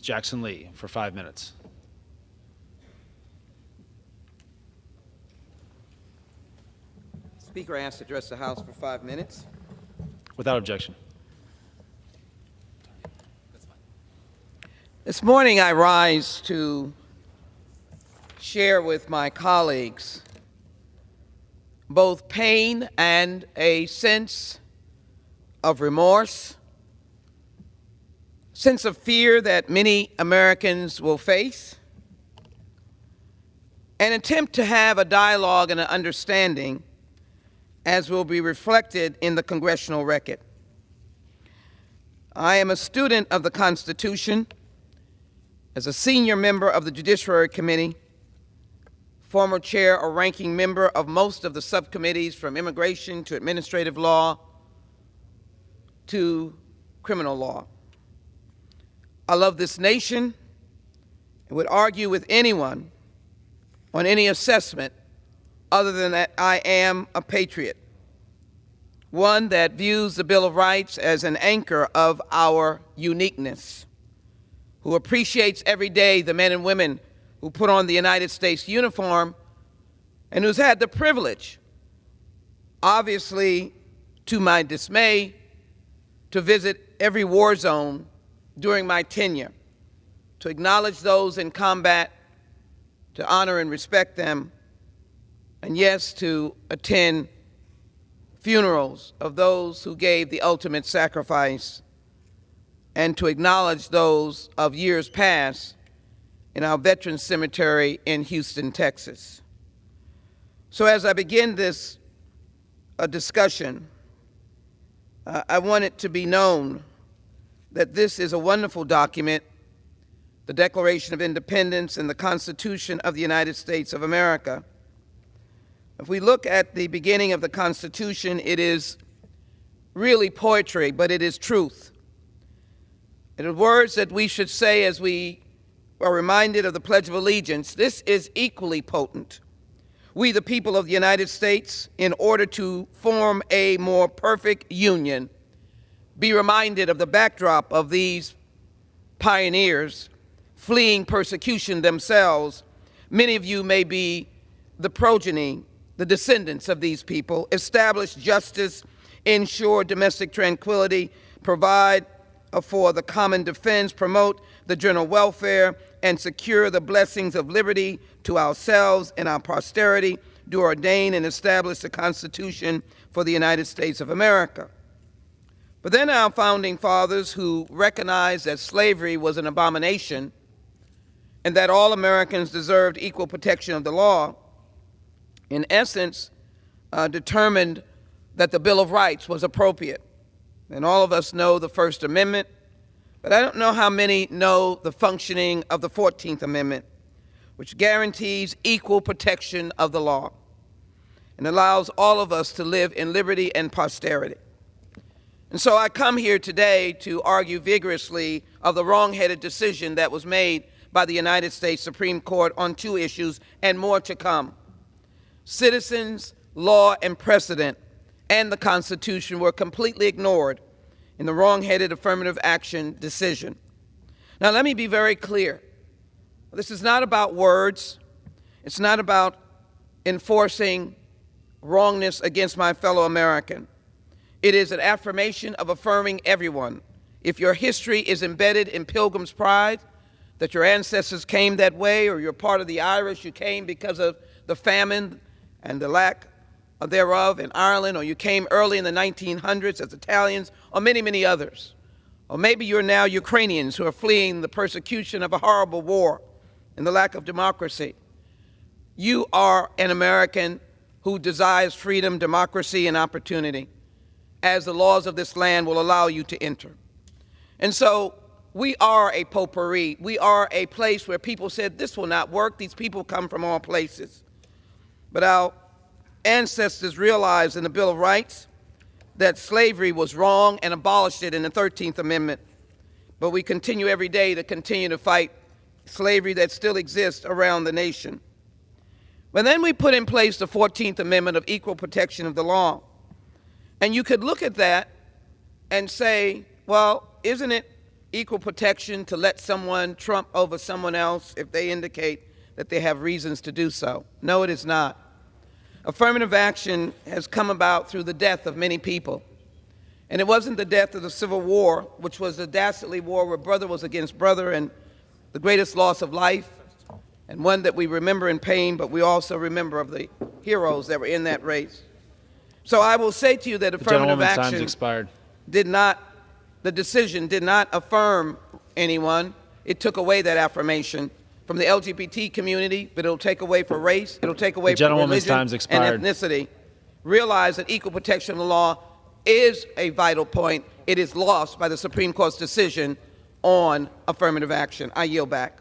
Jackson Lee for 5 minutes. Speaker asked to address the House for 5 minutes. Without objection. This morning I rise to share with my colleagues both pain and a sense of remorse, sense of fear that many Americans will face, and attempt to have a dialogue and an understanding as will be reflected in the congressional record. I am a student of the Constitution, as a senior member of the Judiciary Committee, former chair or ranking member of most of the subcommittees from immigration to administrative law to criminal law. I love this nation and would argue with anyone on any assessment other than that I am a patriot, one that views the Bill of Rights as an anchor of our uniqueness, who appreciates every day the men and women who put on the United States uniform, and who's had the privilege, obviously to my dismay, to visit every war zone during my tenure, to acknowledge those in combat, to honor and respect them, and yes, to attend funerals of those who gave the ultimate sacrifice, and to acknowledge those of years past in our Veterans Cemetery in Houston, Texas. So as I begin this discussion, I want it to be known that this is a wonderful document, the Declaration of Independence and the Constitution of the United States of America. If we look at the beginning of the Constitution, it is really poetry, but it is truth. It is words that we should say as we are reminded of the Pledge of Allegiance. This is equally potent. We, the people of the United States, in order to form a more perfect union, be reminded of the backdrop of these pioneers fleeing persecution themselves. Many of you may be the progeny, the descendants of these people. Establish justice, ensure domestic tranquility, provide for the common defense, promote the general welfare, and secure the blessings of liberty to ourselves and our posterity, do ordain and establish the Constitution for the United States of America. But then our founding fathers, who recognized that slavery was an abomination and that all Americans deserved equal protection of the law, in essence, determined that the Bill of Rights was appropriate. And all of us know the First Amendment, but I don't know how many know the functioning of the 14th Amendment, which guarantees equal protection of the law and allows all of us to live in liberty and posterity. And so I come here today to argue vigorously of the wrong-headed decision that was made by the United States Supreme Court on two issues, and more to come. Citizens, law, and precedent, and the Constitution were completely ignored in the wrong-headed affirmative action decision. Now, let me be very clear. This is not about words. It's not about enforcing wrongness against my fellow American. It is an affirmation of affirming everyone. If your history is embedded in Pilgrim's pride, that your ancestors came that way, or you're part of the Irish, you came because of the famine and the lack thereof in Ireland, or you came early in the 1900s as Italians, or many, many others. Or maybe you're now Ukrainians who are fleeing the persecution of a horrible war and the lack of democracy. You are an American who desires freedom, democracy, and opportunity, as the laws of this land will allow you to enter. And so we are a potpourri. We are a place where people said, this will not work. These people come from all places. But our ancestors realized in the Bill of Rights that slavery was wrong and abolished it in the 13th Amendment. But we continue every day to fight slavery that still exists around the nation. But then we put in place the 14th Amendment of equal protection of the law. And you could look at that and say, well, isn't it equal protection to let someone trump over someone else if they indicate that they have reasons to do so. No, it is not. Affirmative action has come about through the death of many people. And it wasn't the death of the Civil War, which was a dastardly war where brother was against brother and the greatest loss of life, and one that we remember in pain, but we also remember of the heroes that were in that race. So I will say to you that affirmative action the decision did not affirm anyone. It took away that affirmation from the LGBT community, but it'll take away for race, it'll take away for religion and ethnicity. Realize that equal protection of the law is a vital point. It is lost by the Supreme Court's decision on affirmative action. I yield back.